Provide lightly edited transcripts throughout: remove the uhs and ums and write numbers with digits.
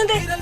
போகுது.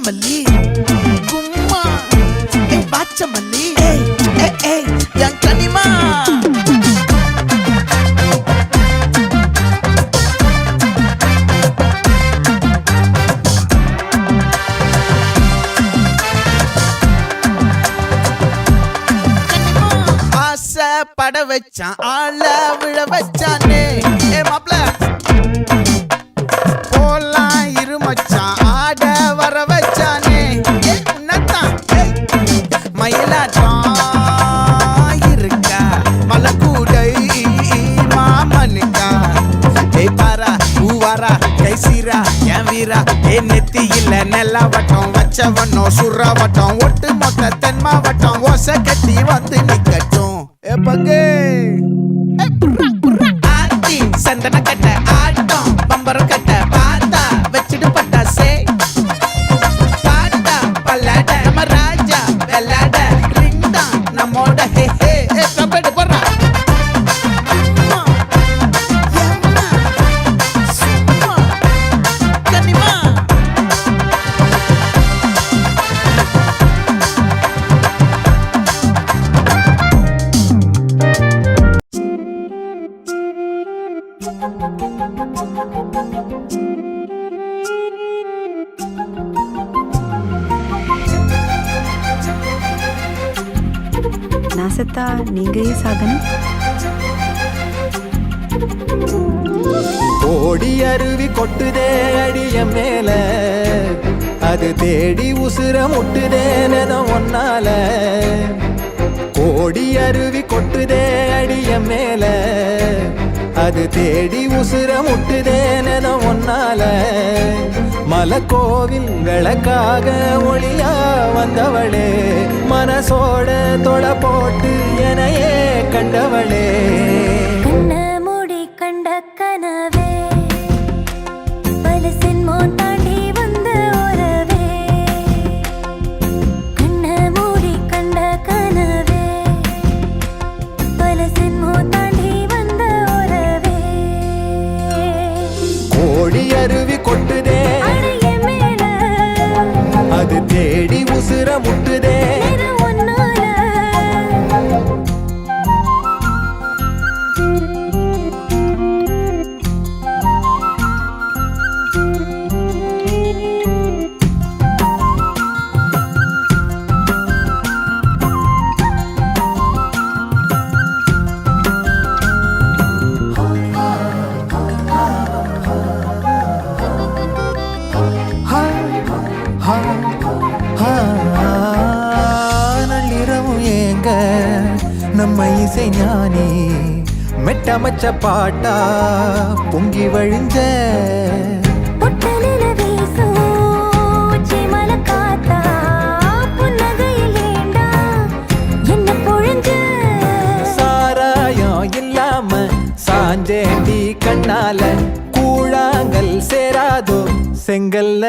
Mali, Guma, baca Mali, yang kanima. Asa pada vechan, ala vila vechane, mapla. மயிலாட்டம் இருக்கா மலக்கூடை மாமனு மத்தியில நெல்ல வட்டம் வச்சவனும் சுற வட்டம் ஒட்டு மொத்த தென்மா வட்டம் ஓசை கட்டி வந்து நிக்கட்டும். பங்கு ஆத்தி சந்தன கட்ட ஆட்டம் பம்பரம் கட்ட பார்த்தா வச்சிட்டு பட்டாசே பாட்டா பல்லாட நம்ம ராஜா வெள்ளாட ரிங் தான் நம்மோட ஹே ஹே கபடி போடுறா. நான் செத்தா நீங்க சாதனம். ஓடி அருவி கொட்டுதே அடிய மேல அது தேடி உசுர முட்டுதேன ஒன்னால. கோடி அருவி கொட்டுதே அடிய மேல அது தேடி உசுர முட்டுதேன ஒன்னால. மலக்கோவில் விளக்காக ஒளியா வந்தவளே மனசோட தொட போட்டு எனையே கண்டவளே. கண்ண மூடி கண்ட கனவே பலசின் தாண்டி வந்த உறவே. கண்ண மூடி கண்ட கனவே பலசின் தாண்டி வந்த உறவே. கோடி அருவி கொட்டுதே அடைய மேல அது தேடி உசுர முட்டுதே ஒன்னால. நள்ளிரவும் ஏங்க நம்ம இசை ஞானி மெட்டமச்ச பாட்டா பொங்கி வழிஞ்ச. பொட்டலில வீசும் உச்சி மலை காத்தா புன்னகையில் ஏண்டா என்ன பொழிஞ்ச. சாராயம் இல்லாம சாஞ்சேண்டி கண்ணால கூழாங்கல் சேராதோ செங்கல்ல.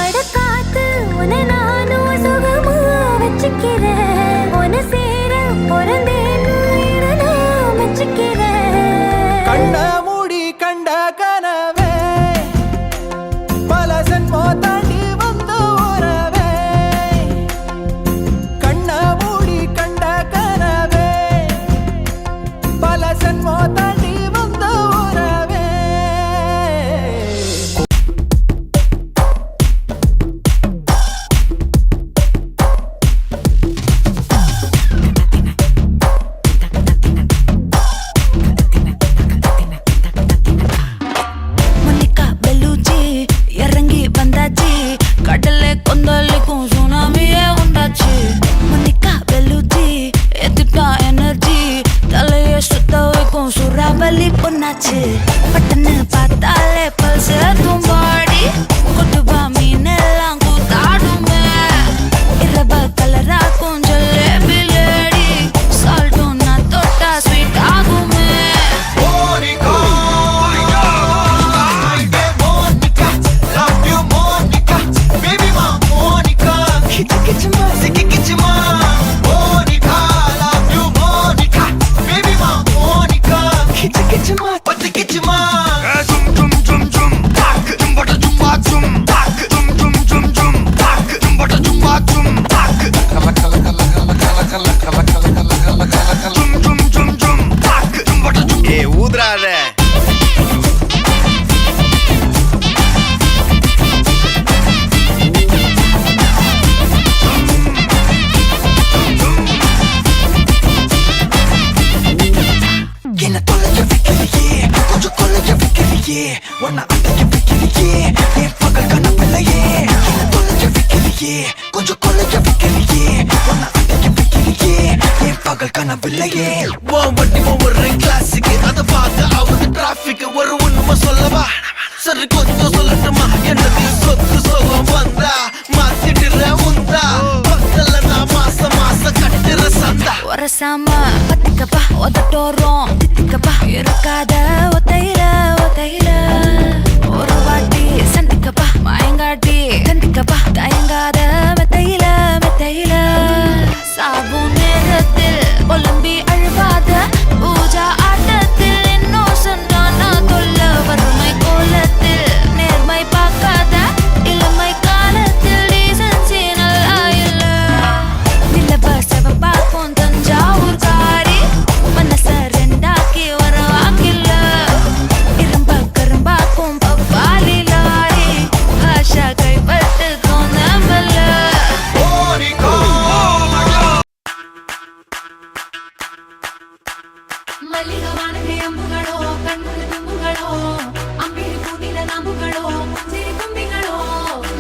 அடக்காத்து உன நானும் சுகமா வச்சுக்கிறேன். உன சேர பிறந்தேன்னு நான் வச்சுக்கிறேன். கண்ண மூடி கண்ட கனவே பல சென்மோ தாண்டி வந்த உறவே. கண்ண மூடி கண்ட கனவே பல சென்மோ தாண்டி வந்த உறவே. மோனிகா பெல்லூச்சி இறங்கி வந்தாச்சு. கடலை கொந்தளிக்கும் சுனாமியே உண்டாச்சு. மோனிகா பெல்லூச்சி எத்துட்டா எனர்ஜி தலைய சுத்த வைக்கும் சூறாவளி பொண்ணாச்சு. பட்டன்னு பார்த்தாலே பல்ஸ் தும்பாடி கொட்டுபா மீன் எல்லாம் கூத்தாடுமே. இரவ கலராக்கும் ஜல்லேபி லேடி சால்ட்டும் நான் தொட்டா ஸ்வீட் ஆகுமே. ஊதுறாத என்ன தொலைஞ்ச வைக்கலையே கொஞ்சம் கொலைஞ்ச வைக்கலையே உன்னை அடைஞ்ச வைக்கலையே என் பகல் கனவில்லையே. என்ன தொலைஞ்ச வைக்கலையே கொஞ்சம் கொலைஞ்ச வைக்கலையே உன்னை அடைஞ்ச வைக்கலையே என் பகல் கனவில்லையே. வண்டி ஒவ்வொரு கிளாஸுக்கு அதை பார்த்து அவங்க டிராபிக் ஒரு உண்மை சொல்லவா சரி கொஞ்சம் சொல்லட்டுமா என்னது பேசாம பத்திக்கப்பா உதட்டோரம் தித்திக்கப்பா இருக்காத ஒத்தையில ஒத்தையில ஒரு வாட்டி சந்திக்கப்பா மயங்காட்டி கந்திக்கப்பா தயங்காத மெத்தையில மெத்தையில சாபு நேரத்தில் ஒலிம்பி அழுவாத பூஜா ஆட்டத்தில் இன்னும் சொன்னா தொல்ல வறுமை கோலத்தில் நேர்மை பார்க்காத இளமை காலத்தில் டீசன்சி நல்லா இல்ல நிலவ செவப்பாக்கும் தஞ்சாவூர் காரி மனச ரெண்டாக்கி வரவாக்கில்ல இரும்ப கரும்பாக்கும் பப்பாலி லாரி பாஷா கைப்பட்டுக்கும் நம்பல மல்லிகவானது அம்புகளோ கண்ணுக்கு தும்புகளோ அம்பிழி பூவில நாம்புகளோ சிறு கும்பிகளோ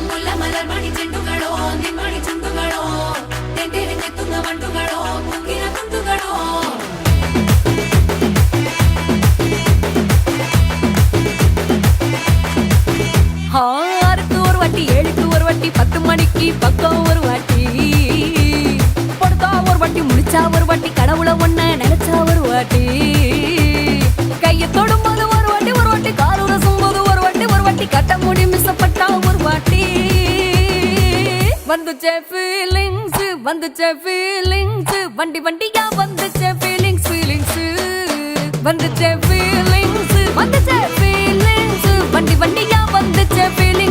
முல்ல மலர் மணி செண்டுகளோ நின்மணி சுண்டுகளோ தென்றிருந்த துங்க வண்டுகளோ குங்கின குண்டுகளோ ஆறுக்கு ஒரு வாட்டி 7க்கு ஒரு வாட்டி 10 மணிக்கு பக்கம் ஒரு வாட்டி படுத்தா ஒரு வாட்டி முடிச்சா ஒரு வாட்டி கடவுளை ஒண்ண நினைச்சா ஒரு வாட்டி கைய தொடும்போது ஒரு வாட்டி காலூர சும்போது ஒரு வாட்டி கட்ட முடி மிசப்பட்டா ஒரு வாட்டி வந்துச்சே ஃபீலிங்ஸ் வண்டி வண்டியா வந்துச்சே ஃபீலிங்ஸ் வந்துச்சே ஃபீலிங்ஸ் வண்டி வண்டியா வந்துச்சே ஃபீலிங்ஸ்